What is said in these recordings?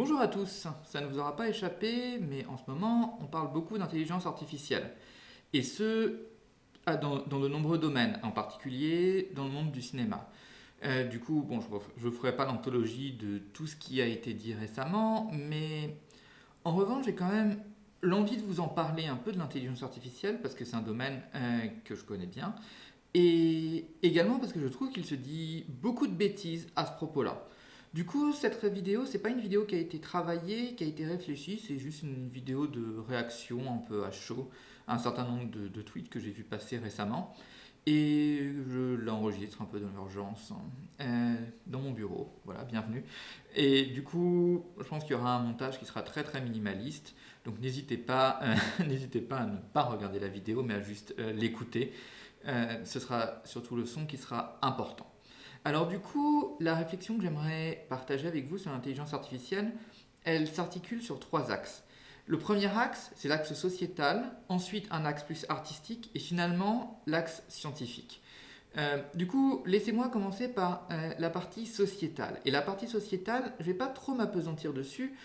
Bonjour à tous, ça ne vous aura pas échappé, mais en ce moment, on parle beaucoup d'intelligence artificielle. Et ce, dans de nombreux domaines, en particulier dans le monde du cinéma. Du coup, bon, je ne ferai pas l'anthologie de tout ce qui a été dit récemment, mais en revanche, j'ai quand même l'envie de vous en parler un peu de l'intelligence artificielle, parce que c'est un domaine que je connais bien, et également parce que je trouve qu'il se dit beaucoup de bêtises à ce propos-là. Du coup, cette vidéo, c'est pas une vidéo qui a été travaillée, qui a été réfléchie, c'est juste une vidéo de réaction un peu à chaud à un certain nombre de tweets que j'ai vu passer récemment. Et je l'enregistre un peu dans l'urgence dans mon bureau. Voilà, bienvenue. Et du coup, je pense qu'il y aura un montage qui sera très très minimaliste. Donc n'hésitez pas, n'hésitez pas à ne pas regarder la vidéo, mais à juste l'écouter. Ce sera surtout le son qui sera important. Alors du coup, la réflexion que j'aimerais partager avec vous sur l'intelligence artificielle, elle s'articule sur trois axes. Le premier axe, c'est l'axe sociétal, ensuite un axe plus artistique et finalement l'axe scientifique. Du coup, laissez-moi commencer par la partie sociétale. Et la partie sociétale, je ne vais pas trop m'apesantir dessus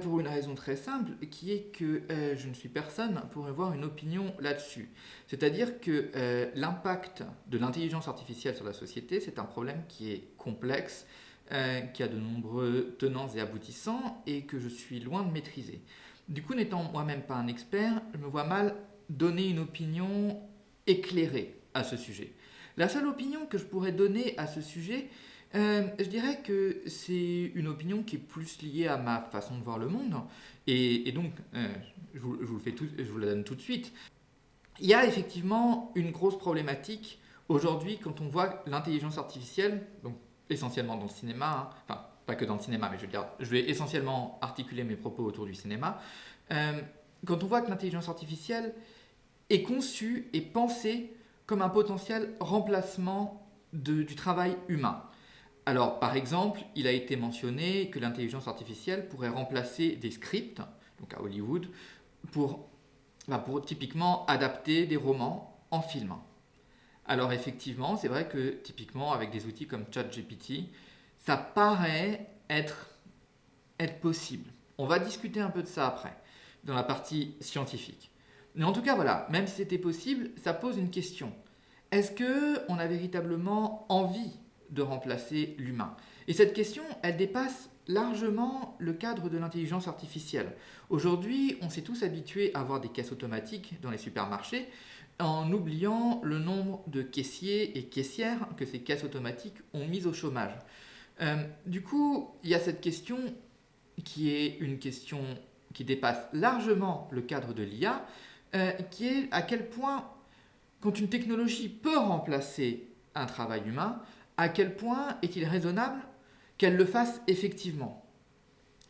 pour une raison très simple, qui est que je ne suis personne pour avoir une opinion là-dessus. C'est-à-dire que l'impact de l'intelligence artificielle sur la société, c'est un problème qui est complexe, qui a de nombreux tenants et aboutissants et que je suis loin de maîtriser. Du coup, n'étant moi-même pas un expert, je me vois mal donner une opinion éclairée à ce sujet. La seule opinion que je pourrais donner à ce sujet, je dirais que c'est une opinion qui est plus liée à ma façon de voir le monde. Et donc, je vous la donne tout de suite. Il y a effectivement une grosse problématique aujourd'hui quand on voit l'intelligence artificielle, donc essentiellement dans le cinéma, enfin pas que dans le cinéma, mais je vais essentiellement articuler mes propos autour du cinéma. Quand on voit que l'intelligence artificielle est conçue et pensée comme un potentiel remplacement du travail humain. Alors, par exemple, il a été mentionné que l'intelligence artificielle pourrait remplacer des scripts, donc à Hollywood, pour, pour typiquement adapter des romans en film. Alors effectivement, c'est vrai que typiquement avec des outils comme ChatGPT, ça paraît être possible. On va discuter un peu de ça après, dans la partie scientifique. Mais en tout cas, voilà, même si c'était possible, ça pose une question. Est-ce qu'on a véritablement envie de remplacer l'humain? Et cette question, elle dépasse largement le cadre de l'intelligence artificielle. Aujourd'hui, on s'est tous habitués à avoir des caisses automatiques dans les supermarchés en oubliant le nombre de caissiers et caissières que ces caisses automatiques ont mis au chômage. Du coup, il y a cette question qui est une question qui dépasse largement le cadre de l'IA, qui est à quel point, quand une technologie peut remplacer un travail humain, à quel point est-il raisonnable qu'elle le fasse effectivement?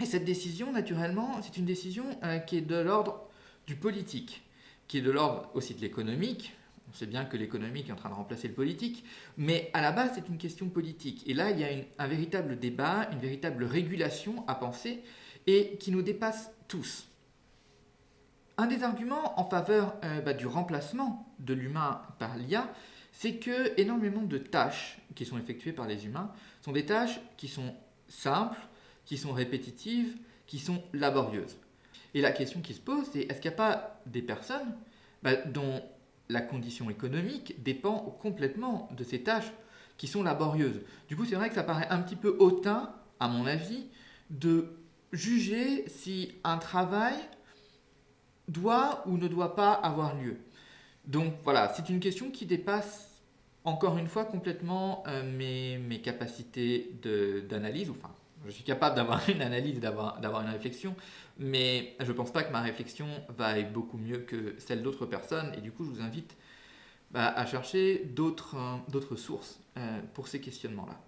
Et cette décision, naturellement, c'est une décision qui est de l'ordre du politique, qui est de l'ordre aussi de l'économique. On sait bien que l'économique est en train de remplacer le politique, mais à la base, c'est une question politique. Et là, il y a un véritable débat, une véritable régulation à penser, et qui nous dépasse tous. Un des arguments en faveur du remplacement de l'humain par l'IA, c'est que énormément de tâches qui sont effectuées par les humains sont des tâches qui sont simples, qui sont répétitives, qui sont laborieuses. Et la question qui se pose, c'est est-ce qu'il n'y a pas des personnes dont la condition économique dépend complètement de ces tâches qui sont laborieuses? Du coup, c'est vrai que ça paraît un petit peu hautain, à mon avis, de juger si un travail doit ou ne doit pas avoir lieu. Donc voilà, c'est une question qui dépasse encore une fois complètement mes capacités d'analyse. Enfin, je suis capable d'avoir une analyse, d'avoir une réflexion, mais je ne pense pas que ma réflexion va aller beaucoup mieux que celle d'autres personnes. Et du coup, je vous invite à chercher d'autres sources pour ces questionnements-là.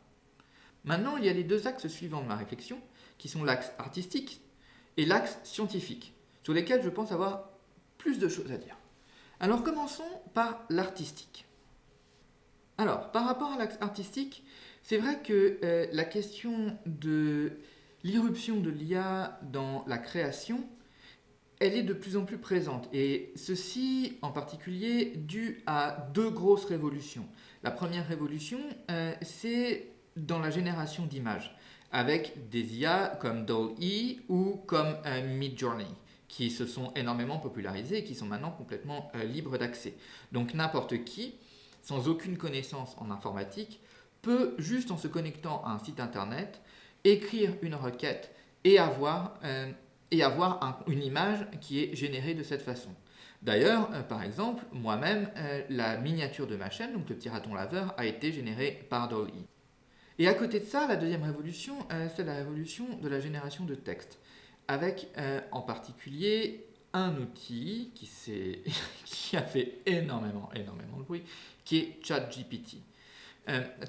Maintenant, il y a les deux axes suivants de ma réflexion, qui sont l'axe artistique et l'axe scientifique, sur lesquels je pense avoir plus de choses à dire. Alors commençons par l'artistique. Alors, par rapport à l'axe artistique, c'est vrai que la question de l'irruption de l'IA dans la création, elle est de plus en plus présente. Et ceci en particulier dû à deux grosses révolutions. La première révolution, c'est dans la génération d'images. avec des IA comme DALL-E ou comme Midjourney, qui se sont énormément popularisés et qui sont maintenant complètement libres d'accès. Donc n'importe qui, sans aucune connaissance en informatique, peut, juste en se connectant à un site internet, écrire une requête et avoir une image qui est générée de cette façon. D'ailleurs, par exemple, moi-même, la miniature de ma chaîne, donc le petit raton laveur, a été générée par DALL-E. Et à côté de ça, la deuxième révolution, c'est la révolution de la génération de texte, avec en particulier un outil qui a fait énormément de bruit, qui est ChatGPT.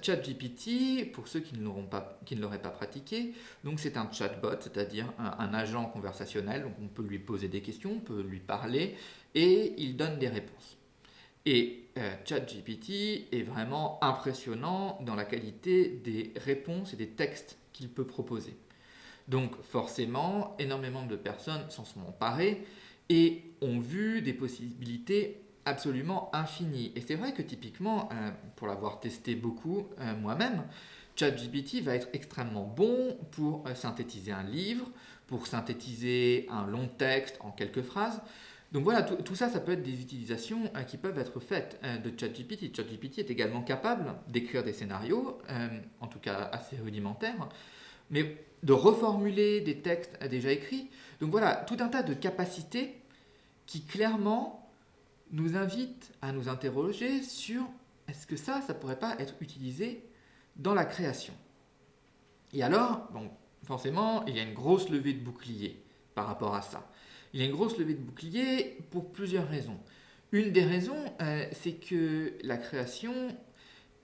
ChatGPT, pour ceux qui ne l'auraient pas pratiqué, donc c'est un chatbot, c'est-à-dire un agent conversationnel. Donc on peut lui poser des questions, on peut lui parler et il donne des réponses. Et ChatGPT est vraiment impressionnant dans la qualité des réponses et des textes qu'il peut proposer. Donc forcément, énormément de personnes s'en sont emparées et ont vu des possibilités absolument infinies. Et c'est vrai que typiquement, pour l'avoir testé beaucoup moi-même, ChatGPT va être extrêmement bon pour synthétiser un livre, pour synthétiser un long texte en quelques phrases. Donc voilà, tout ça, ça peut être des utilisations qui peuvent être faites de ChatGPT. ChatGPT est également capable d'écrire des scénarios, en tout cas assez rudimentaires, mais de reformuler des textes déjà écrits. Donc voilà, tout un tas de capacités qui clairement nous invitent à nous interroger sur est-ce que ça pourrait pas être utilisé dans la création. Et alors, bon, forcément, il y a une grosse levée de bouclier par rapport à ça. Il y a une grosse levée de bouclier pour plusieurs raisons. Une des raisons, c'est que la création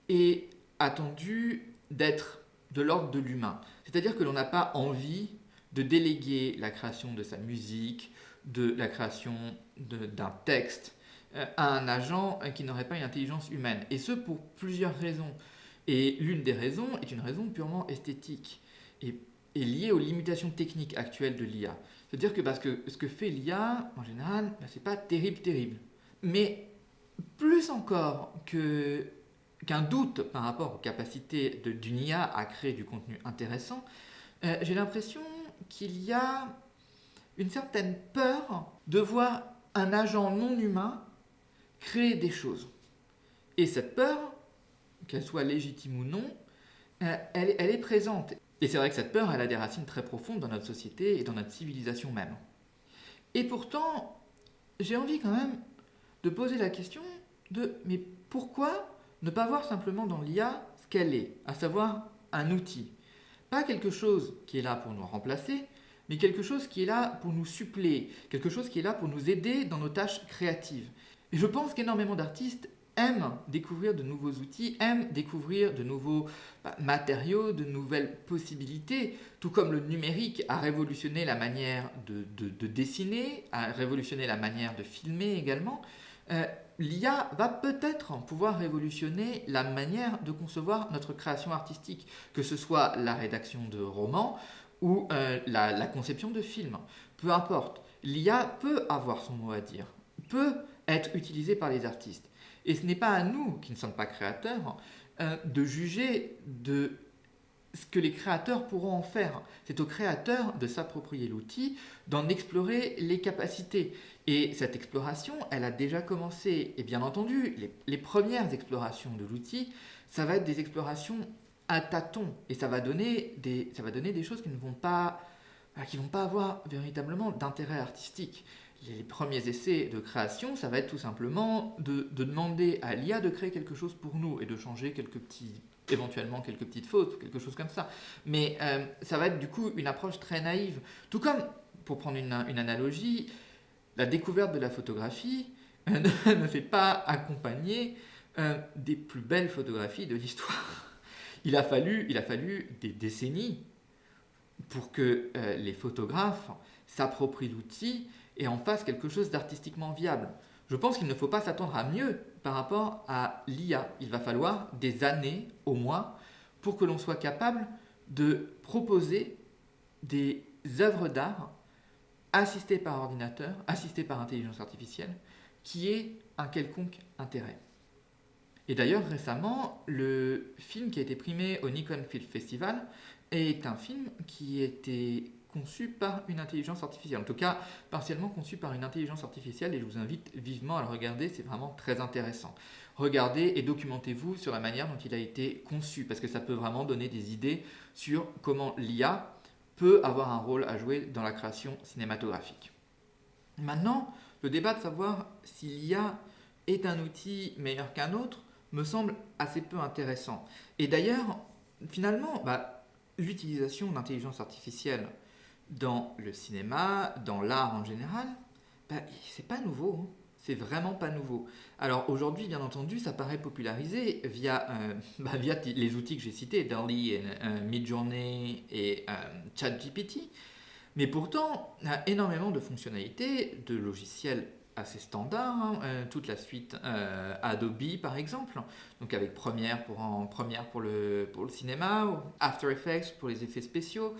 est attendue d'être de l'ordre de l'humain. C'est-à-dire que l'on n'a pas envie de déléguer la création de sa musique, de la création d'un texte à un agent qui n'aurait pas une intelligence humaine. Et ce, pour plusieurs raisons. Et l'une des raisons est une raison purement esthétique et liée aux limitations techniques actuelles de l'IA. C'est-à-dire que parce que ce que fait l'IA, en général, c'est pas terrible. Mais plus encore qu'un doute par rapport aux capacités d'une IA à créer du contenu intéressant, j'ai l'impression qu'il y a une certaine peur de voir un agent non humain créer des choses. Et cette peur, qu'elle soit légitime ou non, elle est présente. Et c'est vrai que cette peur, elle a des racines très profondes dans notre société et dans notre civilisation même. Et pourtant, j'ai envie quand même de poser la question de mais pourquoi ne pas voir simplement dans l'IA ce qu'elle est, à savoir un outil. Pas quelque chose qui est là pour nous remplacer, mais quelque chose qui est là pour nous suppléer, quelque chose qui est là pour nous aider dans nos tâches créatives. Et je pense qu'énormément d'artistes aiment découvrir de nouveaux outils, aiment découvrir de nouveaux matériaux, de nouvelles possibilités, tout comme le numérique a révolutionné la manière de dessiner, a révolutionné la manière de filmer également. L'IA va peut-être pouvoir révolutionner la manière de concevoir notre création artistique, que ce soit la rédaction de romans ou la conception de films. Peu importe, l'IA peut avoir son mot à dire, peut être utilisée par les artistes. Et ce n'est pas à nous, qui ne sommes pas créateurs, de juger de ce que les créateurs pourront en faire. C'est aux créateurs de s'approprier l'outil, d'en explorer les capacités. Et cette exploration, elle a déjà commencé. Et bien entendu, les premières explorations de l'outil, ça va être des explorations à tâtons. Et ça va donner des choses qui ne vont pas avoir véritablement d'intérêt artistique. Les premiers essais de création, ça va être tout simplement de demander à l'IA de créer quelque chose pour nous et de changer éventuellement quelques petites fautes, quelque chose comme ça. Mais ça va être du coup une approche très naïve. Tout comme, pour prendre une analogie, la découverte de la photographie ne fait pas accompagner des plus belles photographies de l'histoire. Il a fallu des décennies pour que les photographes s'approprient l'outil et en fassent quelque chose d'artistiquement viable. Je pense qu'il ne faut pas s'attendre à mieux par rapport à l'IA. Il va falloir des années au moins pour que l'on soit capable de proposer des œuvres d'art assistées par ordinateur, assistées par intelligence artificielle, qui aient un quelconque intérêt. Et d'ailleurs, récemment, le film qui a été primé au Nikon Film Festival est un film qui a été conçu par une intelligence artificielle, en tout cas partiellement conçu par une intelligence artificielle, et je vous invite vivement à le regarder, c'est vraiment très intéressant. Regardez et documentez-vous sur la manière dont il a été conçu, parce que ça peut vraiment donner des idées sur comment l'IA peut avoir un rôle à jouer dans la création cinématographique. Maintenant, le débat de savoir si l'IA est un outil meilleur qu'un autre me semble assez peu intéressant. Et d'ailleurs, finalement, l'utilisation d'intelligence artificielle dans le cinéma, dans l'art en général, c'est pas nouveau. Hein. C'est vraiment pas nouveau. Alors aujourd'hui, bien entendu, ça paraît popularisé via les outils que j'ai cités, DALL-E, Midjourney et ChatGPT. Mais pourtant, il y a énormément de fonctionnalités, de logiciels assez standards, toute la suite Adobe par exemple, donc avec Premiere pour le cinéma, ou After Effects pour les effets spéciaux,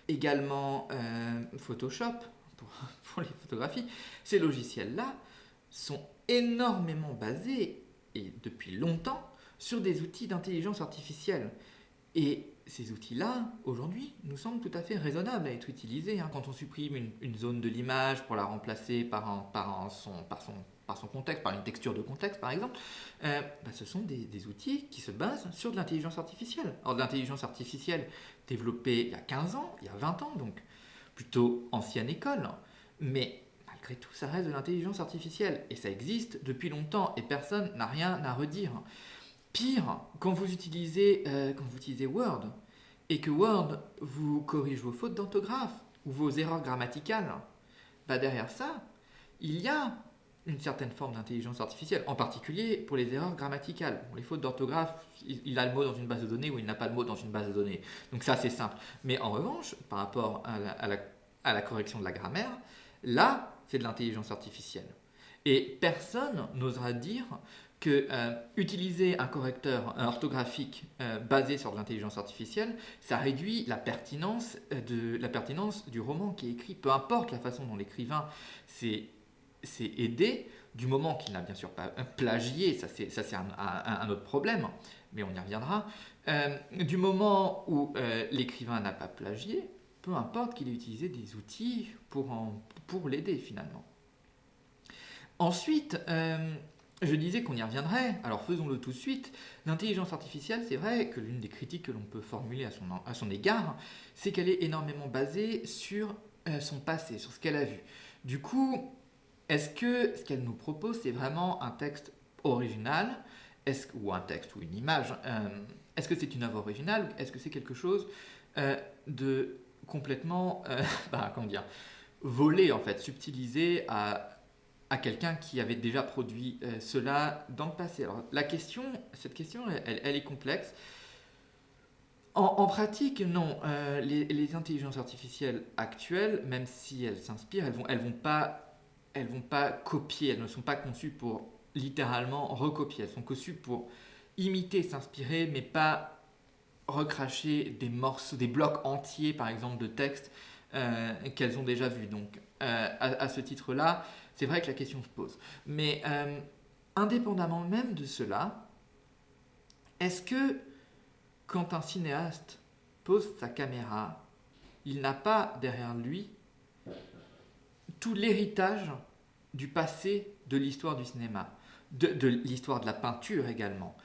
également Photoshop pour les photographies. Ces logiciels-là sont énormément basés, et depuis longtemps, sur des outils d'intelligence artificielle. Et ces outils-là, aujourd'hui, nous semblent tout à fait raisonnables à être utilisés. Quand on supprime une zone de l'image pour la remplacer par son contexte, par une texture de contexte, par exemple, ce sont des outils qui se basent sur de l'intelligence artificielle. Alors, de l'intelligence artificielle développée il y a 15 ans, il y a 20 ans, donc plutôt ancienne école, mais malgré tout, ça reste de l'intelligence artificielle. Et ça existe depuis longtemps, et personne n'a rien à redire. Pire, quand vous utilisez Word, et que Word vous corrige vos fautes d'orthographe ou vos erreurs grammaticales, derrière ça, il y a une certaine forme d'intelligence artificielle, en particulier pour les erreurs grammaticales. Les fautes d'orthographe, il a le mot dans une base de données ou il n'a pas le mot dans une base de données. Donc ça, c'est simple. Mais en revanche, par rapport à la correction de la grammaire, là, c'est de l'intelligence artificielle. Et personne n'osera dire que utiliser un correcteur orthographique basé sur de l'intelligence artificielle, ça réduit la pertinence du roman qui est écrit. Peu importe la façon dont l'écrivain s'est aidé, du moment qu'il n'a bien sûr pas plagié, ça c'est un autre problème, mais on y reviendra, du moment où l'écrivain n'a pas plagié, peu importe qu'il ait utilisé des outils pour l'aider finalement. Ensuite, je disais qu'on y reviendrait, alors faisons-le tout de suite. L'intelligence artificielle, c'est vrai que l'une des critiques que l'on peut formuler à son égard, c'est qu'elle est énormément basée sur son passé, sur ce qu'elle a vu. Du coup, est-ce que ce qu'elle nous propose, c'est vraiment un texte original, ou un texte ou une image, est-ce que c'est une œuvre originale, ou est-ce que c'est quelque chose de complètement, volé en fait, subtilisé à quelqu'un qui avait déjà produit cela dans le passé. Alors, cette question, elle est complexe. En pratique, non. Les intelligences artificielles actuelles, même si elles s'inspirent, elles vont pas copier. Elles ne sont pas conçues pour littéralement recopier. Elles sont conçues pour imiter, s'inspirer, mais pas recracher des morceaux, des blocs entiers, par exemple, de texte qu'elles ont déjà vus. Donc, à ce titre-là, c'est vrai que la question se pose. Mais indépendamment même de cela, est-ce que quand un cinéaste pose sa caméra, il n'a pas derrière lui tout l'héritage du passé de l'histoire du cinéma, de l'histoire de la peinture également,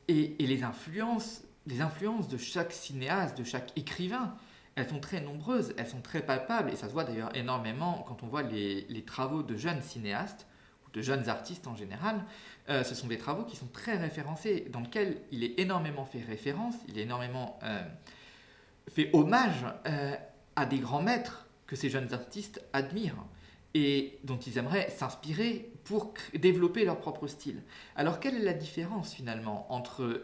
et les influences de chaque cinéaste, de chaque écrivain, elles sont très nombreuses, elles sont très palpables, et ça se voit d'ailleurs énormément quand on voit les travaux de jeunes cinéastes, ou de jeunes artistes en général. Ce sont des travaux qui sont très référencés, dans lesquels il est énormément fait référence, il est énormément fait hommage à des grands maîtres que ces jeunes artistes admirent, et dont ils aimeraient s'inspirer pour développer leur propre style. Alors quelle est la différence finalement entre...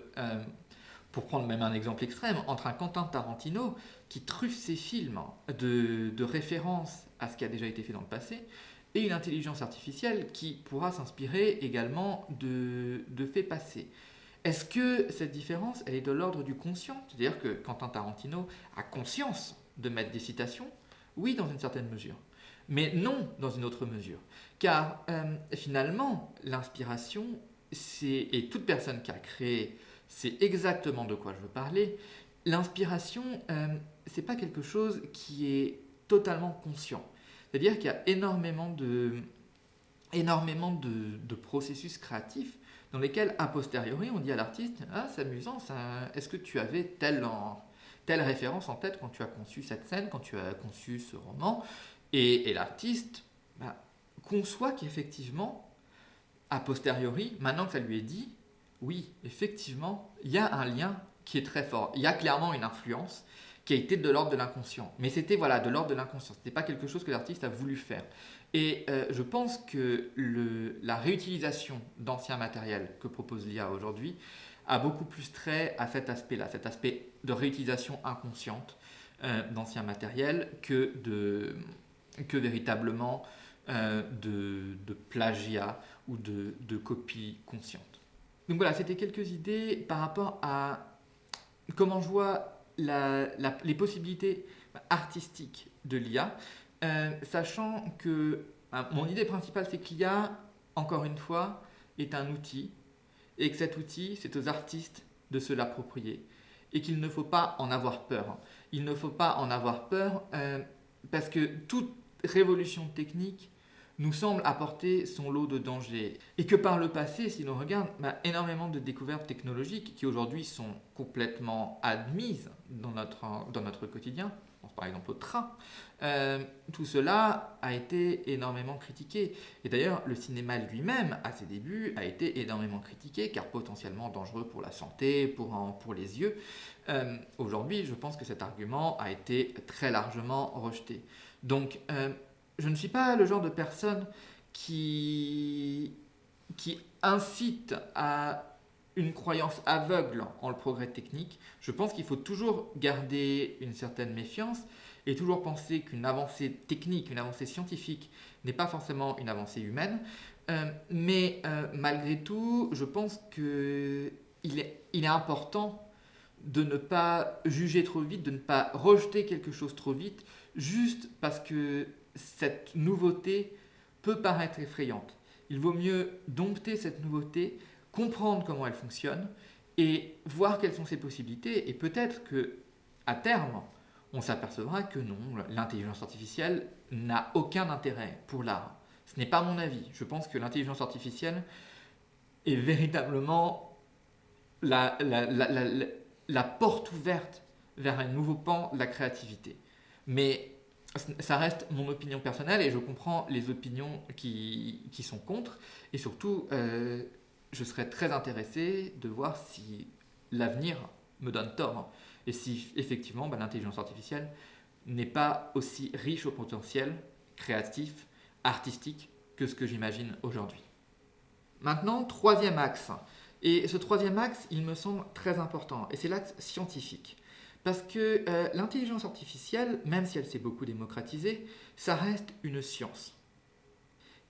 pour prendre même un exemple extrême, entre un Quentin Tarantino qui truffe ses films de références à ce qui a déjà été fait dans le passé, et une intelligence artificielle qui pourra s'inspirer également de faits passés. Est-ce que cette différence, elle est de l'ordre du conscient ? C'est-à-dire que Quentin Tarantino a conscience de mettre des citations ? Oui, dans une certaine mesure. Mais non dans une autre mesure. Car finalement, l'inspiration, et toute personne qui a créé, c'est exactement de quoi je veux parler, l'inspiration, c'est pas quelque chose qui est totalement conscient. C'est-à-dire qu'il y a énormément de processus créatifs dans lesquels, a posteriori, on dit à l'artiste: ah, c'est amusant, est-ce que tu avais telle référence en tête quand tu as conçu cette scène, quand tu as conçu ce roman? Et l'artiste conçoit qu'effectivement, a posteriori, maintenant que ça lui est dit, oui, effectivement, il y a un lien qui est très fort. Il y a clairement une influence qui a été de l'ordre de l'inconscient. Mais c'était de l'ordre de l'inconscient. Ce n'était pas quelque chose que l'artiste a voulu faire. Et je pense que la réutilisation d'anciens matériels que propose l'IA aujourd'hui a beaucoup plus trait à cet aspect-là, cet aspect de réutilisation inconsciente d'anciens matériels que véritablement de plagiat ou de copie consciente. Donc voilà, c'était quelques idées par rapport à comment je vois les possibilités artistiques de l'IA, sachant que mon idée principale, c'est que l'IA, encore une fois, est un outil, et que cet outil, c'est aux artistes de se l'approprier, et qu'il ne faut pas en avoir peur. Il ne faut pas en avoir peur parce que toute révolution technique nous semble apporter son lot de dangers. Et que par le passé, si l'on regarde, énormément de découvertes technologiques qui aujourd'hui sont complètement admises dans notre quotidien, je pense par exemple au train, tout cela a été énormément critiqué. Et d'ailleurs, le cinéma lui-même, à ses débuts, a été énormément critiqué, car potentiellement dangereux pour la santé, pour les yeux. Aujourd'hui, je pense que cet argument a été très largement rejeté. Donc, je ne suis pas le genre de personne qui incite à une croyance aveugle en le progrès technique. Je pense qu'il faut toujours garder une certaine méfiance et toujours penser qu'une avancée technique, une avancée scientifique n'est pas forcément une avancée humaine. Mais malgré tout, je pense qu'il est important de ne pas juger trop vite, de ne pas rejeter quelque chose trop vite, juste parce que cette nouveauté peut paraître effrayante. Il vaut mieux dompter cette nouveauté, comprendre comment elle fonctionne et voir quelles sont ses possibilités. Et peut-être qu'à terme, on s'apercevra que non, l'intelligence artificielle n'a aucun intérêt pour l'art. Ce n'est pas mon avis. Je pense que l'intelligence artificielle est véritablement la porte ouverte vers un nouveau pan de la créativité. Mais ça reste mon opinion personnelle et je comprends les opinions qui sont contre. Et surtout, je serais très intéressé de voir si l'avenir me donne tort et si effectivement l'intelligence artificielle n'est pas aussi riche au potentiel créatif, artistique que ce que j'imagine aujourd'hui. Maintenant, troisième axe. Et ce troisième axe, il me semble très important, et c'est l'axe scientifique. Parce que l'intelligence artificielle, même si elle s'est beaucoup démocratisée, ça reste une science.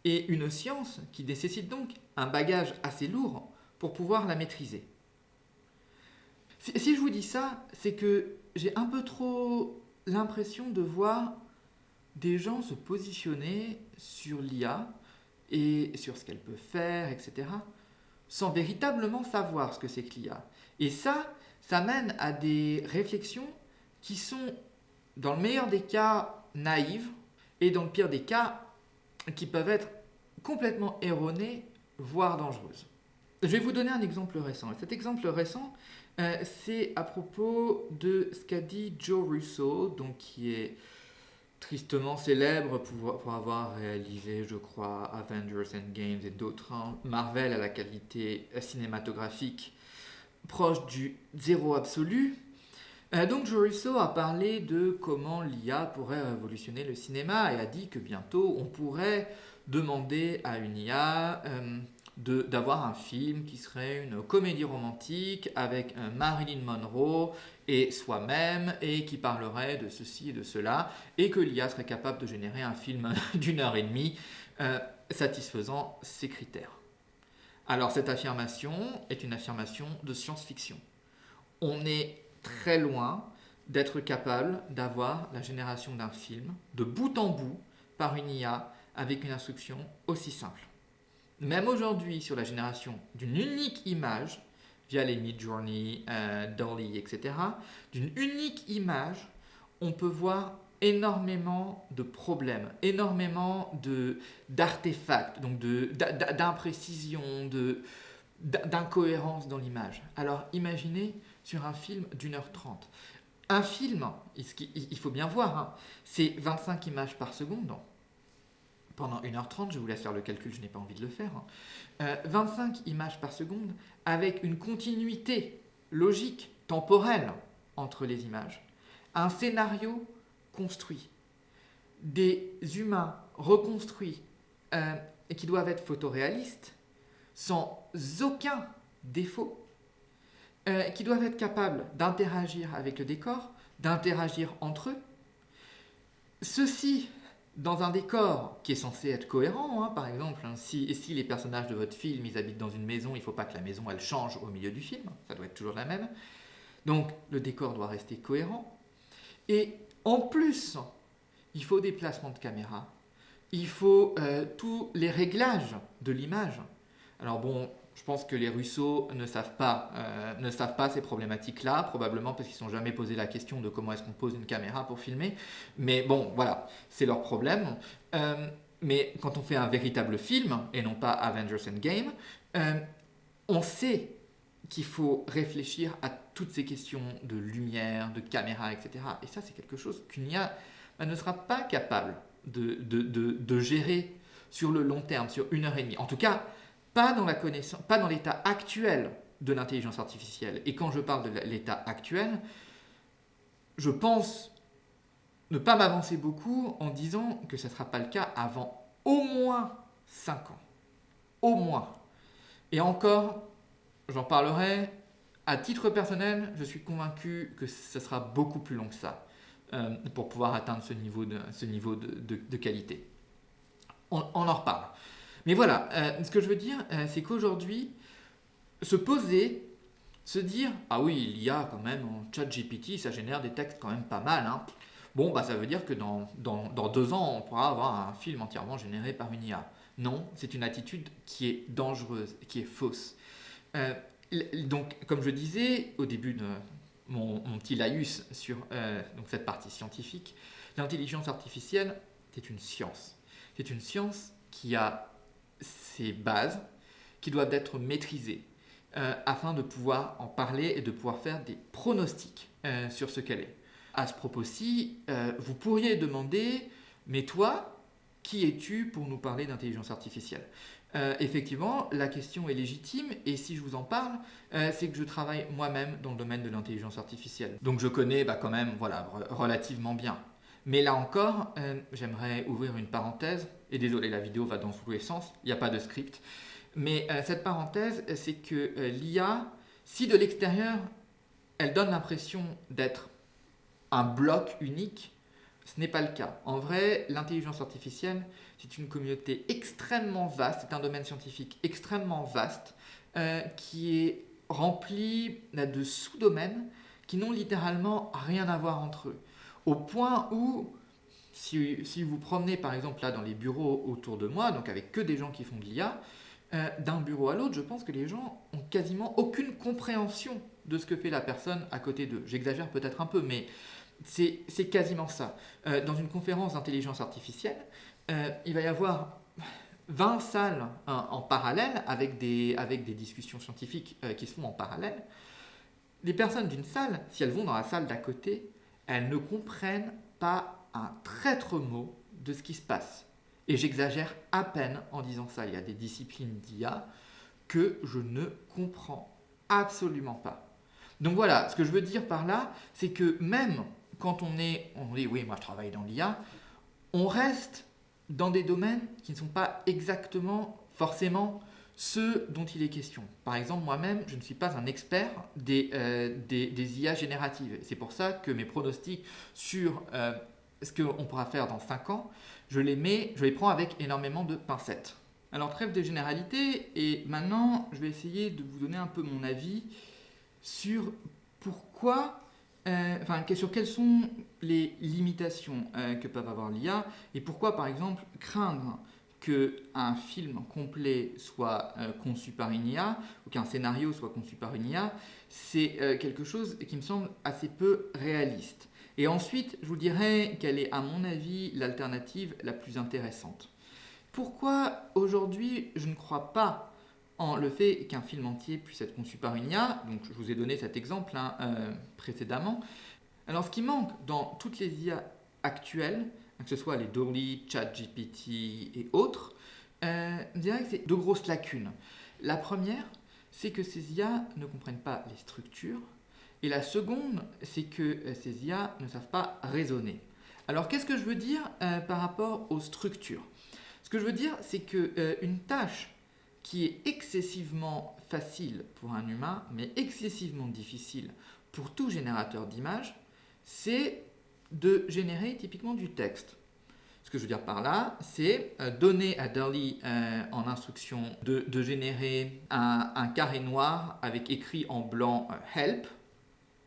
Et une science qui nécessite donc un bagage assez lourd pour pouvoir la maîtriser. Si je vous dis ça, c'est que j'ai un peu trop l'impression de voir des gens se positionner sur l'IA et sur ce qu'elle peut faire, etc., sans véritablement savoir ce que c'est que l'IA. Et ça mène à des réflexions qui sont, dans le meilleur des cas, naïves, et dans le pire des cas, qui peuvent être complètement erronées, voire dangereuses. Je vais vous donner un exemple récent. Et cet exemple récent, c'est à propos de ce qu'a dit Joe Russo, donc qui est tristement célèbre pour avoir réalisé, je crois, Avengers Endgame et d'autres, Marvel à la qualité cinématographique proche du zéro absolu. Donc Joe Russo a parlé de comment l'IA pourrait révolutionner le cinéma et a dit que bientôt on pourrait demander à une IA d'avoir un film qui serait une comédie romantique avec Marilyn Monroe et soi-même et qui parlerait de ceci et de cela et que l'IA serait capable de générer un film d'1 h 30 satisfaisant ces critères. Alors cette affirmation est une affirmation de science-fiction. On est très loin d'être capable d'avoir la génération d'un film de bout en bout par une IA avec une instruction aussi simple. Même aujourd'hui, sur la génération d'une unique image, via les Midjourney, DALL-E, etc., d'une unique image, on peut voir énormément de problèmes, énormément d'artefacts, donc d'imprécisions, d'incohérences dans l'image. Alors imaginez sur un film d'1h30. Un film, il faut bien voir, hein, c'est 25 images par seconde. Pendant 1h30, je vous laisse faire le calcul, je n'ai pas envie de le faire. 25 images par seconde avec une continuité logique, temporelle entre les images. Un scénario construit. Des humains reconstruits et qui doivent être photoréalistes, sans aucun défaut, qui doivent être capables d'interagir avec le décor, d'interagir entre eux. Ceci dans un décor qui est censé être cohérent, hein, par exemple, hein, si les personnages de votre film ils habitent dans une maison, il ne faut pas que la maison elle change au milieu du film, ça doit être toujours la même. Donc le décor doit rester cohérent. Et en plus, il faut des placements de caméra, il faut tous les réglages de l'image. Alors bon, je pense que les Russo ne savent pas ces problématiques-là, probablement parce qu'ils ne se sont jamais posé la question de comment est-ce qu'on pose une caméra pour filmer. Mais bon, voilà, c'est leur problème. Mais quand on fait un véritable film, et non pas Avengers Endgame, on sait qu'il faut réfléchir à toutes ces questions de lumière, de caméra, etc. Et ça, c'est quelque chose qu'une IA ne sera pas capable de gérer sur le long terme, sur 1h30. En tout cas, pas dans l'état actuel de l'intelligence artificielle. Et quand je parle de l'état actuel, je pense ne pas m'avancer beaucoup en disant que ce ne sera pas le cas avant au moins 5 ans. Au moins. Et encore, j'en parlerai. À titre personnel, je suis convaincu que ce sera beaucoup plus long que ça pour pouvoir atteindre ce niveau de qualité. On en reparle. Mais voilà, ce que je veux dire, c'est qu'aujourd'hui, se poser, se dire « Ah oui, l'IA quand même, en ChatGPT, ça génère des textes quand même pas mal. Hein. » Bon, bah, ça veut dire que dans 2 ans, on pourra avoir un film entièrement généré par une IA. Non, c'est une attitude qui est dangereuse, qui est fausse. Donc, comme je disais au début de mon petit laïus sur donc cette partie scientifique, l'intelligence artificielle, c'est une science. C'est une science qui a ses bases, qui doivent être maîtrisées afin de pouvoir en parler et de pouvoir faire des pronostics sur ce qu'elle est. À ce propos-ci, vous pourriez demander, mais toi, qui es-tu pour nous parler d'intelligence artificielle ? Effectivement, la question est légitime et si je vous en parle, c'est que je travaille moi-même dans le domaine de l'intelligence artificielle. Donc je connais quand même relativement bien. Mais là encore, j'aimerais ouvrir une parenthèse, et désolé, la vidéo va dans tous les sens, il n'y a pas de script. Mais cette parenthèse, c'est que l'IA, si de l'extérieur, elle donne l'impression d'être un bloc unique, ce n'est pas le cas. En vrai, l'intelligence artificielle, c'est une communauté extrêmement vaste, c'est un domaine scientifique extrêmement vaste, qui est rempli de sous-domaines qui n'ont littéralement rien à voir entre eux. Au point où, si vous promenez par exemple là dans les bureaux autour de moi, donc avec que des gens qui font de l'IA, d'un bureau à l'autre, je pense que les gens ont quasiment aucune compréhension de ce que fait la personne à côté d'eux. J'exagère peut-être un peu, mais c'est quasiment ça. Dans une conférence d'intelligence artificielle, il va y avoir 20 salles en parallèle avec des discussions scientifiques qui se font en parallèle. Les personnes d'une salle, si elles vont dans la salle d'à côté, elles ne comprennent pas un traître mot de ce qui se passe. Et j'exagère à peine en disant ça. Il y a des disciplines d'IA que je ne comprends absolument pas. Donc voilà, ce que je veux dire par là, c'est que même quand on dit oui, moi je travaille dans l'IA, on reste dans des domaines qui ne sont pas exactement forcément ceux dont il est question. Par exemple, moi-même, je ne suis pas un expert des IA génératives. C'est pour ça que mes pronostics sur ce qu'on pourra faire dans 5 ans, je les prends avec énormément de pincettes. Alors, trêve des généralités, et maintenant, je vais essayer de vous donner un peu mon avis sur pourquoi, sur quelles sont les limitations que peuvent avoir l'IA, et pourquoi, par exemple, craindre qu'un film complet soit conçu par une IA ou qu'un scénario soit conçu par une IA, c'est quelque chose qui me semble assez peu réaliste. Et ensuite, je vous dirais quelle est, à mon avis, l'alternative la plus intéressante. Pourquoi aujourd'hui je ne crois pas en le fait qu'un film entier puisse être conçu par une IA? Donc je vous ai donné cet exemple précédemment. Alors ce qui manque dans toutes les IA actuelles, que ce soit les DALL-E, ChatGPT et autres, je dirais que c'est deux grosses lacunes. La première, c'est que ces IA ne comprennent pas les structures. Et la seconde, c'est que ces IA ne savent pas raisonner. Alors qu'est-ce que je veux dire par rapport aux structures? Ce que je veux dire, c'est qu'une tâche qui est excessivement facile pour un humain, mais excessivement difficile pour tout générateur d'images, c'est de générer typiquement du texte. Ce que je veux dire par là, c'est donner à DALL-E en instruction de générer un carré noir avec écrit en blanc Help.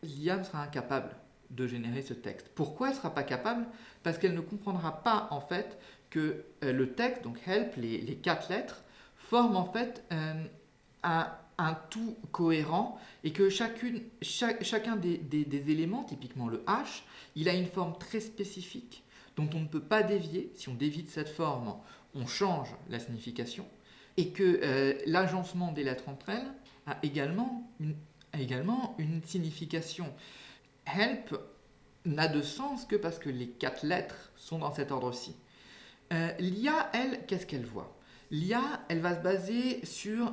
L'IA sera incapable de générer ce texte. Pourquoi elle ne sera pas capable? Parce qu'elle ne comprendra pas en fait que le texte, donc Help, les 4 lettres, forment en fait un tout cohérent et que chacun des éléments, typiquement le H, il a une forme très spécifique dont on ne peut pas dévier. Si on dévie de cette forme, on change la signification et que l'agencement des lettres entre elles a également une signification. Help n'a de sens que parce que les 4 lettres sont dans cet ordre-ci. L'IA, elle, qu'est-ce qu'elle voit? L'IA, elle va se baser sur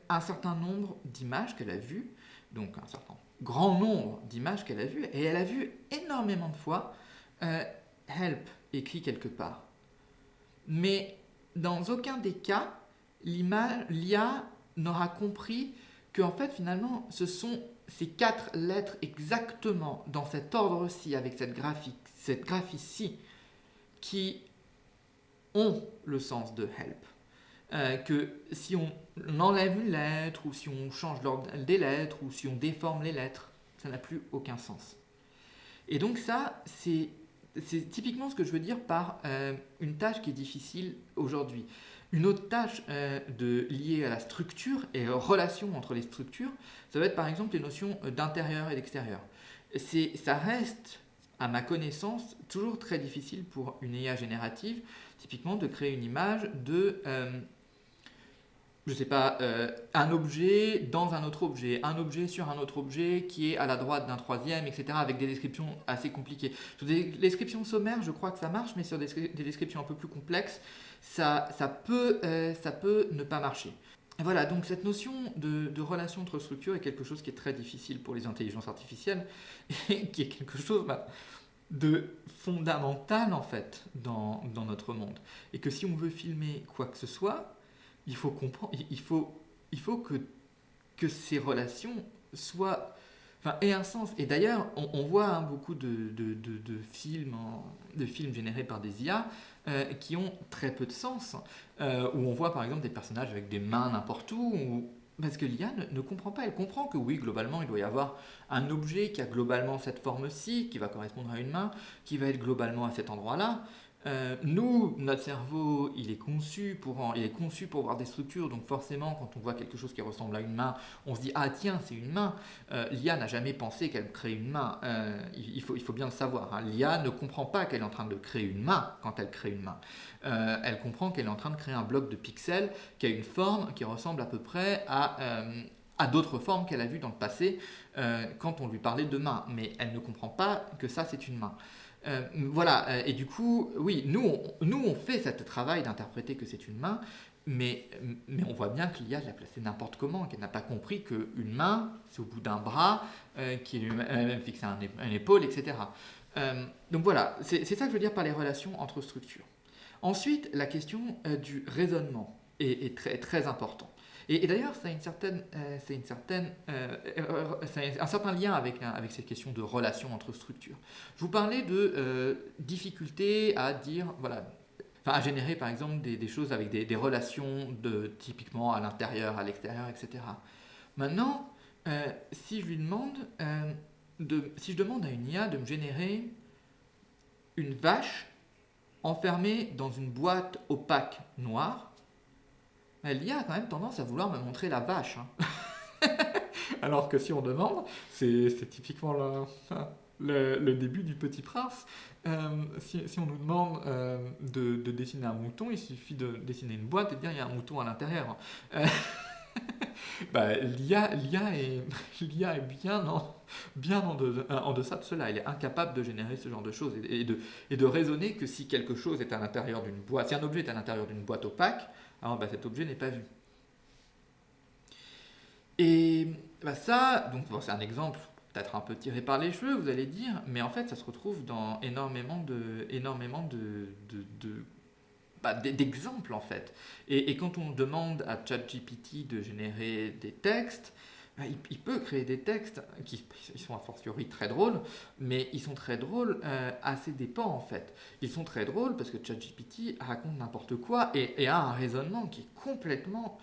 un certain nombre d'images qu'elle a vues, donc un certain grand nombre d'images qu'elle a vues, et elle a vu énormément de fois Help écrit quelque part. Mais dans aucun des cas, l'IA n'aura compris que en fait, finalement, ce sont ces 4 lettres exactement dans cet ordre-ci, avec cette graphie-ci, qui ont le sens de Help. Que si on enlève une lettre, ou si on change l'ordre des lettres, ou si on déforme les lettres, ça n'a plus aucun sens. Et donc ça, c'est typiquement ce que je veux dire par une tâche qui est difficile aujourd'hui. Une autre tâche liée à la structure et aux relations entre les structures, ça va être par exemple les notions d'intérieur et d'extérieur. Ça reste, à ma connaissance, toujours très difficile pour une IA générative, typiquement de créer une image de, je sais pas, un objet dans un autre objet, un objet sur un autre objet qui est à la droite d'un troisième, etc., avec des descriptions assez compliquées. Sur des descriptions sommaires, je crois que ça marche, mais sur des descriptions un peu plus complexes, ça peut ne pas marcher. Et voilà, donc cette notion de relation entre structures est quelque chose qui est très difficile pour les intelligences artificielles, et qui est quelque chose de fondamental en fait dans notre monde. Et que si on veut filmer quoi que ce soit, il faut comprendre, il faut que ces relations aient un sens. Et d'ailleurs, on voit beaucoup de films générés par des IA qui ont très peu de sens, où on voit par exemple des personnages avec des mains n'importe où, parce que l'IA ne comprend pas. Elle comprend que oui, globalement, il doit y avoir un objet qui a globalement cette forme-ci, qui va correspondre à une main, qui va être globalement à cet endroit-là. Nous, notre cerveau, il est conçu pour voir des structures, donc forcément, quand on voit quelque chose qui ressemble à une main, on se dit « Ah tiens, c'est une main ». L'IA n'a jamais pensé qu'elle crée une main. Il faut bien le savoir. Hein. L'IA ne comprend pas qu'elle est en train de créer une main quand elle crée une main. Elle comprend qu'elle est en train de créer un bloc de pixels qui a une forme qui ressemble à peu près à d'autres formes qu'elle a vues dans le passé quand on lui parlait de main. Mais elle ne comprend pas que ça, c'est une main. Voilà, et du coup, oui, nous on fait ce travail d'interpréter que c'est une main, mais on voit bien que l'IA l'a placée n'importe comment, qu'elle n'a pas compris qu'une main, c'est au bout d'un bras, qui est lui-même fixé à une épaule, etc. Donc voilà, c'est ça que je veux dire par les relations entre structures. Ensuite, la question du raisonnement est très, très importante. Et d'ailleurs, ça a un certain lien avec cette question de relation entre structures. Je vous parlais de difficulté à dire, voilà, à générer par exemple des choses avec des relations typiquement à l'intérieur, à l'extérieur, etc. Maintenant, si je demande à une IA de me générer une vache enfermé dans une boîte opaque noire, l'IA a quand même tendance à vouloir me montrer la vache. Hein. Alors que si on demande, c'est typiquement le début du Petit Prince. Si on nous demande de dessiner un mouton, il suffit de dessiner une boîte et de dire il y a un mouton à l'intérieur. L'IA est bien en deçà de cela. Elle est incapable de générer ce genre de choses et de raisonner que si quelque chose est à l'intérieur d'une boîte, si un objet est à l'intérieur d'une boîte opaque, alors cet objet n'est pas vu. Et ça, donc c'est un exemple peut-être un peu tiré par les cheveux, vous allez dire, mais en fait ça se retrouve dans énormément d'exemples en fait. Et quand on demande à ChatGPT de générer des textes, il peut créer des textes qui ils sont a fortiori très drôles, mais ils sont très drôles à ses dépens en fait. Ils sont très drôles parce que ChatGPT raconte n'importe quoi et a un raisonnement qui est complètement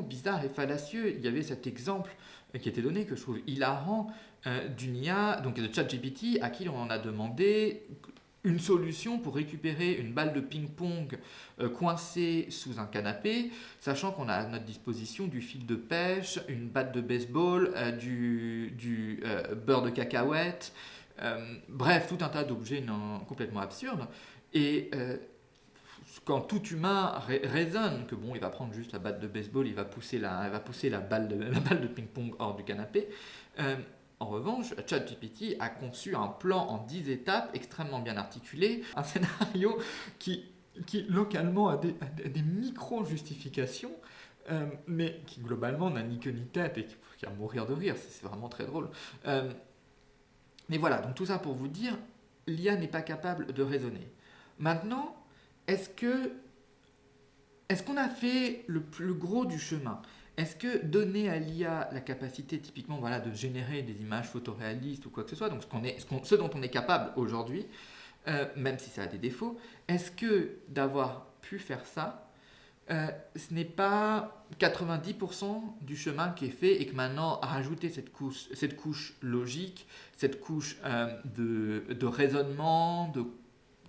bizarre et fallacieux. Il y avait cet exemple qui était donné que je trouve hilarant d'une IA, donc de ChatGPT, à qui on a demandé une solution pour récupérer une balle de ping-pong coincée sous un canapé, sachant qu'on a à notre disposition du fil de pêche, une batte de baseball, du beurre de cacahuète, bref, tout un tas d'objets complètement absurdes. Et quand tout humain raisonne que bon, il va prendre juste la batte de baseball, il va pousser la balle de ping-pong hors du canapé. En revanche, ChatGPT a conçu un plan en 10 étapes extrêmement bien articulé, un scénario qui localement a des micro-justifications, mais qui globalement n'a ni queue ni tête et qui a à mourir de rire, c'est vraiment très drôle. Mais voilà, donc tout ça pour vous dire, l'IA n'est pas capable de raisonner. Maintenant, est-ce qu'on a fait le plus gros du chemin ? Est-ce que donner à l'IA la capacité typiquement de générer des images photoréalistes ou quoi que ce soit, donc ce dont on est capable aujourd'hui, même si ça a des défauts, est-ce que d'avoir pu faire ça, ce n'est pas 90% du chemin qui est fait et que maintenant, à rajouter cette couche logique, cette couche de raisonnement, de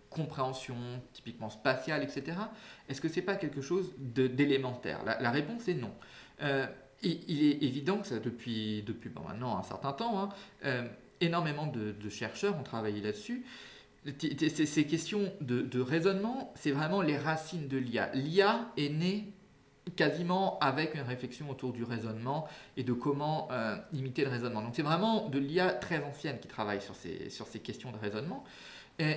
compréhension typiquement spatiale, etc., est-ce que ce n'est pas quelque chose d'élémentaire ? La réponse est non. Il est évident que ça, depuis maintenant un certain temps, énormément de chercheurs ont travaillé là-dessus. Ces questions de raisonnement, c'est vraiment les racines de l'IA. L'IA est née quasiment avec une réflexion autour du raisonnement et de comment imiter le raisonnement. Donc c'est vraiment de l'IA très ancienne qui travaille sur ces questions de raisonnement.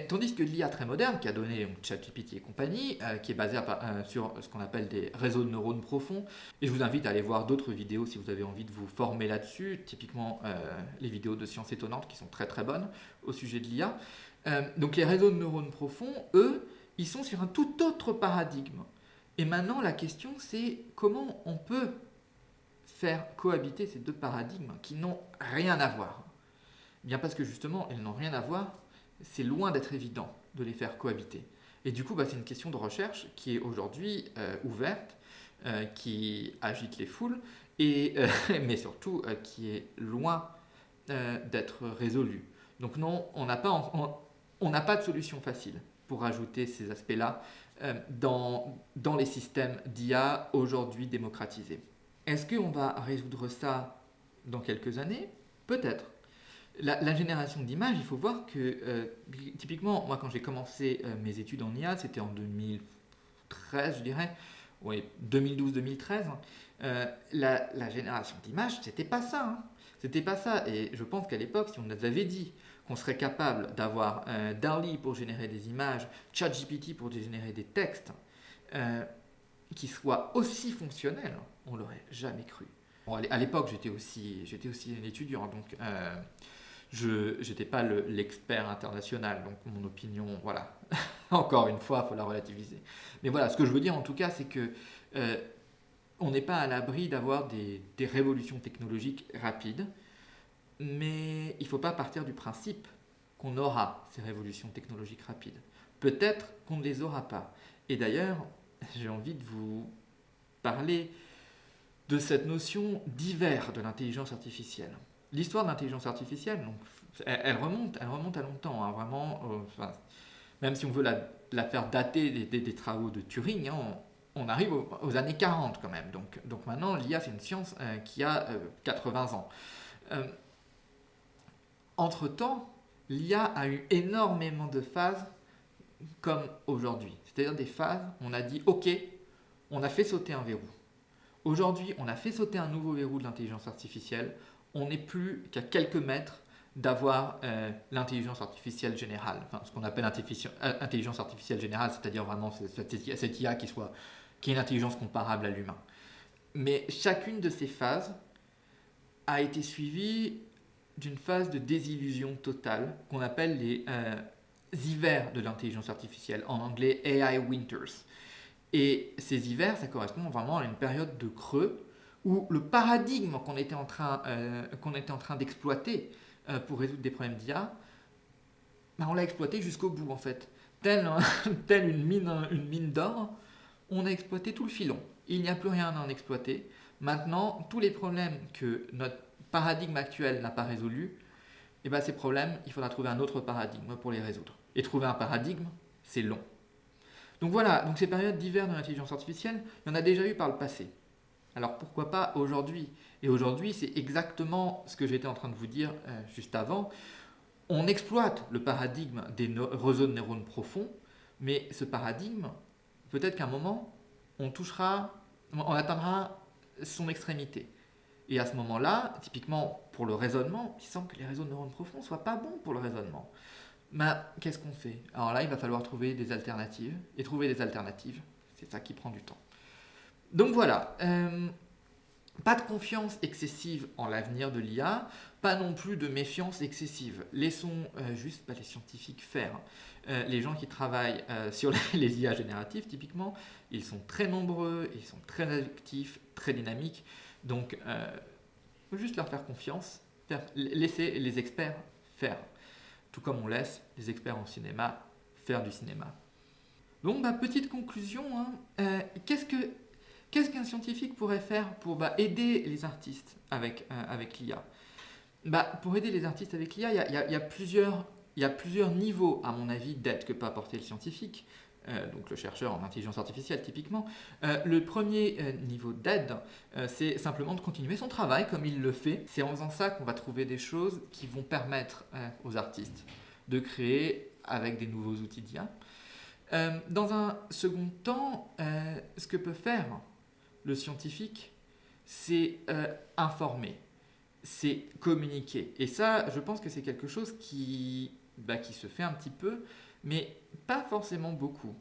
Tandis que l'IA très moderne, qui a donné ChatGPT et compagnie, qui est basée sur ce qu'on appelle des réseaux de neurones profonds, et je vous invite à aller voir d'autres vidéos si vous avez envie de vous former là-dessus, typiquement les vidéos de Sciences Étonnantes qui sont très très bonnes au sujet de l'IA. Donc les réseaux de neurones profonds, eux, ils sont sur un tout autre paradigme. Et maintenant la question c'est comment on peut faire cohabiter ces deux paradigmes qui n'ont rien à voir. Bien parce que justement, ils n'ont rien à voir, c'est loin d'être évident de les faire cohabiter. Et du coup, c'est une question de recherche qui est aujourd'hui ouverte, qui agite les foules, mais surtout qui est loin d'être résolue. Donc non, on n'a pas de solution facile pour ajouter ces aspects-là dans les systèmes d'IA aujourd'hui démocratisés. Est-ce qu'on va résoudre ça dans quelques années ? Peut-être. La génération d'images, il faut voir que, typiquement, moi quand j'ai commencé mes études en IA, c'était en 2013, je dirais, 2012-2013, la génération d'images, c'était pas ça. C'était pas ça. Et je pense qu'à l'époque, si on nous avait dit qu'on serait capable d'avoir DALL-E pour générer des images, ChatGPT pour générer des textes, qui soient aussi fonctionnels, on l'aurait jamais cru. Bon, à l'époque, j'étais aussi un étudiant, donc je n'étais pas l'expert international, donc mon opinion, voilà, encore une fois, il faut la relativiser. Mais voilà, ce que je veux dire en tout cas, c'est que on n'est pas à l'abri d'avoir des révolutions technologiques rapides, mais il ne faut pas partir du principe qu'on aura ces révolutions technologiques rapides. Peut-être qu'on ne les aura pas. Et d'ailleurs, j'ai envie de vous parler de cette notion d'hiver de l'intelligence artificielle. L'histoire de l'intelligence artificielle, donc, elle remonte à longtemps, vraiment. Même si on veut la faire dater des travaux de Turing, hein, on arrive aux années 40 quand même. Donc maintenant, l'IA, c'est une science qui a 80 ans. Entre-temps, l'IA a eu énormément de phases comme aujourd'hui. C'est-à-dire des phases où on a dit « Ok, on a fait sauter un verrou. Aujourd'hui, on a fait sauter un nouveau verrou de l'intelligence artificielle. On n'est plus qu'à quelques mètres d'avoir l'intelligence artificielle générale. Enfin, ce qu'on appelle intelligence artificielle générale, c'est-à-dire vraiment cette IA qui est une intelligence comparable à l'humain. Mais chacune de ces phases a été suivie d'une phase de désillusion totale qu'on appelle les hivers de l'intelligence artificielle, en anglais AI Winters. Et ces hivers, ça correspond vraiment à une période de creux où le paradigme qu'on était en train d'exploiter pour résoudre des problèmes d'IA, on l'a exploité jusqu'au bout en fait. Telle une mine d'or, on a exploité tout le filon. Il n'y a plus rien à en exploiter. Maintenant, tous les problèmes que notre paradigme actuel n'a pas résolus, ces problèmes, il faudra trouver un autre paradigme pour les résoudre. Et trouver un paradigme, c'est long. Donc voilà, ces périodes d'hiver de l'intelligence artificielle, il y en a déjà eu par le passé. Alors pourquoi pas aujourd'hui? Et aujourd'hui, c'est exactement ce que j'étais en train de vous dire juste avant. On exploite le paradigme des réseaux de neurones profonds, mais ce paradigme, peut-être qu'à un moment, on atteindra son extrémité. Et à ce moment-là, typiquement pour le raisonnement, il semble que les réseaux de neurones profonds ne soient pas bons pour le raisonnement. Mais qu'est-ce qu'on fait? Alors là, il va falloir trouver des alternatives. Et trouver des alternatives, c'est ça qui prend du temps. Donc voilà, pas de confiance excessive en l'avenir de l'IA, pas non plus de méfiance excessive. Laissons juste les scientifiques faire. Les gens qui travaillent sur les IA génératives, typiquement, ils sont très nombreux, ils sont très actifs, très dynamiques. Donc, il faut juste leur faire confiance, laisser les experts faire. Tout comme on laisse les experts en cinéma faire du cinéma. Donc, petite conclusion, qu'est-ce qu'un scientifique pourrait faire pour aider les artistes avec l'IA? Pour aider les artistes avec l'IA, il y a plusieurs niveaux, à mon avis, d'aide que peut apporter le scientifique, donc le chercheur en intelligence artificielle typiquement. Le premier niveau d'aide, c'est simplement de continuer son travail comme il le fait. C'est en faisant ça qu'on va trouver des choses qui vont permettre aux artistes de créer avec des nouveaux outils d'IA. Dans un second temps, ce que peut faire le scientifique, c'est informer, c'est communiquer. Et ça, je pense que c'est quelque chose qui se fait un petit peu, mais pas forcément beaucoup.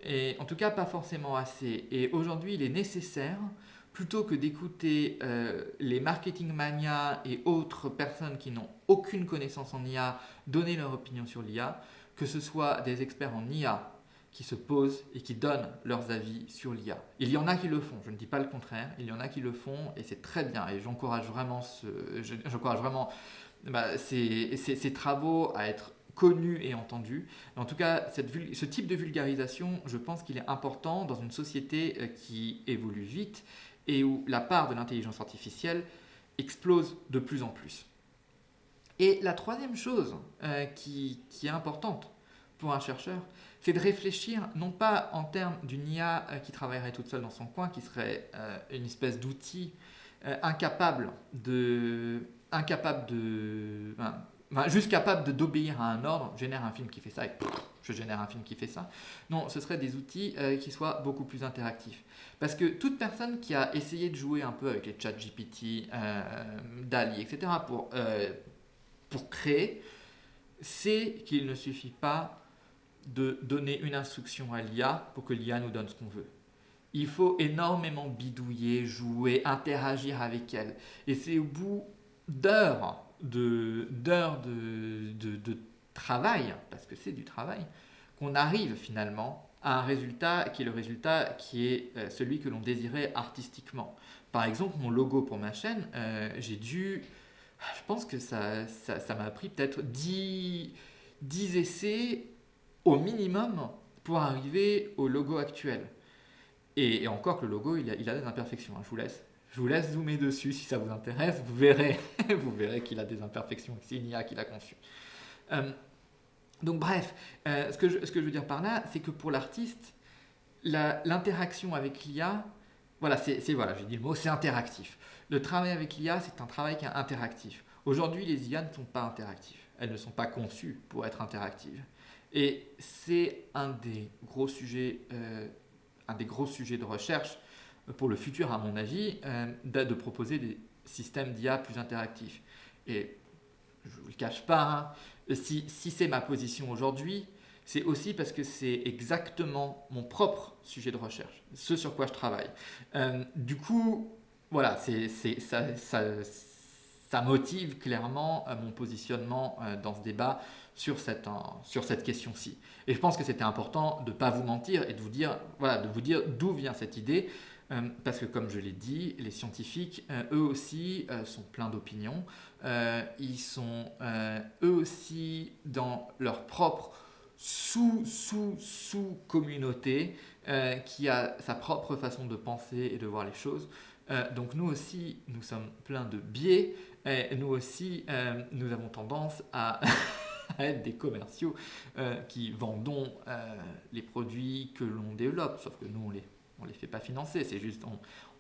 Et en tout cas, pas forcément assez. Et aujourd'hui, il est nécessaire, plutôt que d'écouter les marketing manias et autres personnes qui n'ont aucune connaissance en IA donner leur opinion sur l'IA, que ce soit des experts en IA qui se posent et qui donnent leurs avis sur l'IA. Il y en a qui le font, je ne dis pas le contraire, il y en a qui le font et c'est très bien. Et j'encourage vraiment ces travaux à être connus et entendus. En tout cas, ce type de vulgarisation, je pense qu'il est important dans une société qui évolue vite et où la part de l'intelligence artificielle explose de plus en plus. Et la troisième chose qui est importante pour un chercheur, c'est de réfléchir non pas en termes d'une IA qui travaillerait toute seule dans son coin, qui serait une espèce d'outil juste capable d'obéir à un ordre, génère un film qui fait ça et je génère un film qui fait ça. Non, ce seraient des outils qui soient beaucoup plus interactifs. Parce que toute personne qui a essayé de jouer un peu avec les chats GPT, DALL-E, etc. pour créer, sait qu'il ne suffit pas de donner une instruction à l'IA pour que l'IA nous donne ce qu'on veut. Il faut énormément bidouiller, jouer, interagir avec elle. Et c'est au bout d'heures de travail, parce que c'est du travail, qu'on arrive finalement à un résultat qui est le résultat qui est celui que l'on désirait artistiquement. Par exemple, mon logo pour ma chaîne, je pense que ça m'a pris peut-être 10 essais au minimum pour arriver au logo actuel. Et encore que le logo, il a des imperfections. Je vous laisse zoomer dessus si ça vous intéresse. Vous verrez qu'il a des imperfections. C'est une IA qui l'a conçu. Donc bref, ce que je veux dire par là, c'est que pour l'artiste, l'interaction avec l'IA, voilà, voilà, j'ai dit le mot, c'est interactif. Le travail avec l'IA, c'est un travail qui est interactif. Aujourd'hui, les IA ne sont pas interactives. Elles ne sont pas conçues pour être interactives. Et c'est un des gros sujets de recherche pour le futur, à mon avis, de proposer des systèmes d'IA plus interactifs. Et je ne vous le cache pas, hein, si c'est ma position aujourd'hui, c'est aussi parce que c'est exactement mon propre sujet de recherche, ce sur quoi je travaille. Du coup, voilà, ça motive clairement mon positionnement dans ce débat sur cette question-ci. Et je pense que c'était important de ne pas vous mentir et de vous dire, voilà, de vous dire d'où vient cette idée. Parce que comme je l'ai dit, les scientifiques, eux aussi, sont pleins d'opinions. Ils sont eux aussi dans leur propre sous-communauté qui a sa propre façon de penser et de voir les choses. Donc nous aussi, nous sommes pleins de biais. Et nous aussi, nous avons tendance à être des commerciaux qui vendons les produits que l'on développe. Sauf que nous, on les fait pas financer, c'est juste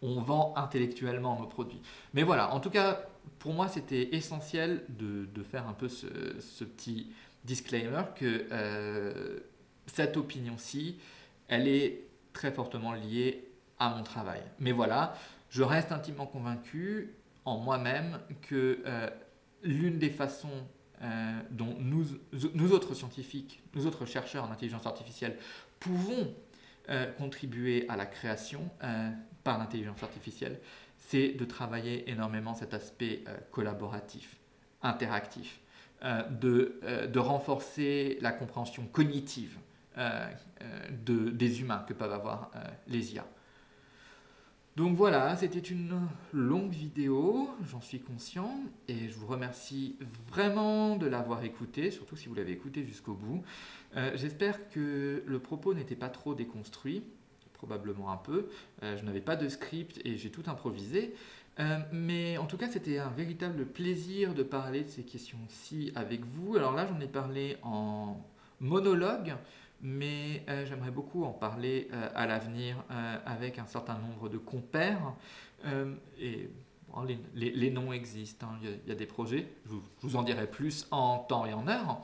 on vend intellectuellement nos produits. Mais voilà, en tout cas, pour moi, c'était essentiel de faire un peu ce petit disclaimer que cette opinion-ci, elle est très fortement liée à mon travail. Mais voilà, je reste intimement convaincu en moi-même que l'une des façons dont nous autres scientifiques, nous autres chercheurs en intelligence artificielle, pouvons contribuer à la création par l'intelligence artificielle, c'est de travailler énormément cet aspect collaboratif, interactif, de renforcer la compréhension cognitive des humains que peuvent avoir les IA. Donc voilà, c'était une longue vidéo, j'en suis conscient, et je vous remercie vraiment de l'avoir écoutée, surtout si vous l'avez écoutée jusqu'au bout. J'espère que le propos n'était pas trop déconstruit, probablement un peu. Je n'avais pas de script et j'ai tout improvisé. Mais en tout cas, c'était un véritable plaisir de parler de ces questions-ci avec vous. Alors là, j'en ai parlé en monologue, mais j'aimerais beaucoup en parler à l'avenir avec un certain nombre de compères. Et bon, les noms existent, hein, il y a des projets, je vous en dirai plus en temps et en heure.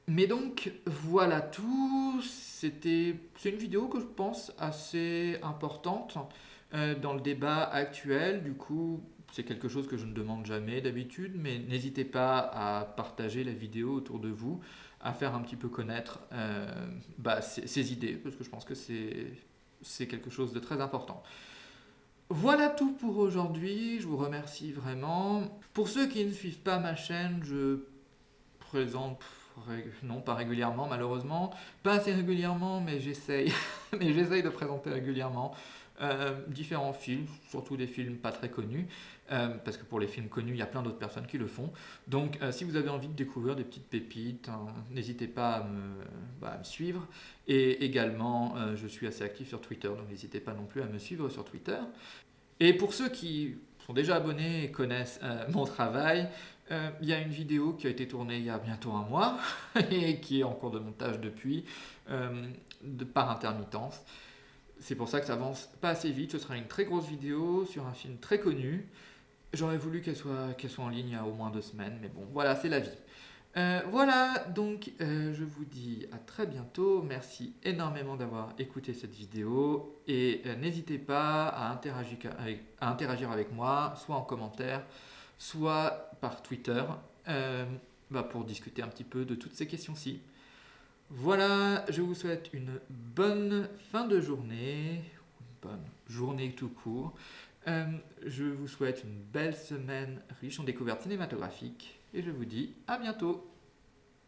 Mais donc, voilà tout. C'est une vidéo que je pense assez importante dans le débat actuel. Du coup, c'est quelque chose que je ne demande jamais d'habitude, mais n'hésitez pas à partager la vidéo autour de vous, à faire un petit peu connaître ces idées, parce que je pense que c'est quelque chose de très important. Voilà tout pour aujourd'hui, je vous remercie vraiment. Pour ceux qui ne suivent pas ma chaîne, je présente, non pas régulièrement malheureusement, pas assez régulièrement, mais j'essaye de présenter régulièrement différents films, surtout des films pas très connus, parce que pour les films connus, il y a plein d'autres personnes qui le font. Donc si vous avez envie de découvrir des petites pépites, hein, n'hésitez pas à me suivre. Et également, je suis assez actif sur Twitter, donc n'hésitez pas non plus à me suivre sur Twitter. Et pour ceux qui sont déjà abonnés et connaissent mon travail, il y a une vidéo qui a été tournée il y a bientôt un mois et qui est en cours de montage depuis, par intermittence. C'est pour ça que ça avance pas assez vite. Ce sera une très grosse vidéo sur un film très connu. J'aurais voulu qu'elle soit en ligne il y a au moins 2 semaines, mais bon, voilà, c'est la vie. Voilà, donc je vous dis à très bientôt. Merci énormément d'avoir écouté cette vidéo et n'hésitez pas à interagir avec moi, soit en commentaire, soit par Twitter, pour discuter un petit peu de toutes ces questions-ci. Voilà, je vous souhaite une bonne fin de journée, une bonne journée tout court. Je vous souhaite une belle semaine riche en découvertes cinématographiques et je vous dis à bientôt.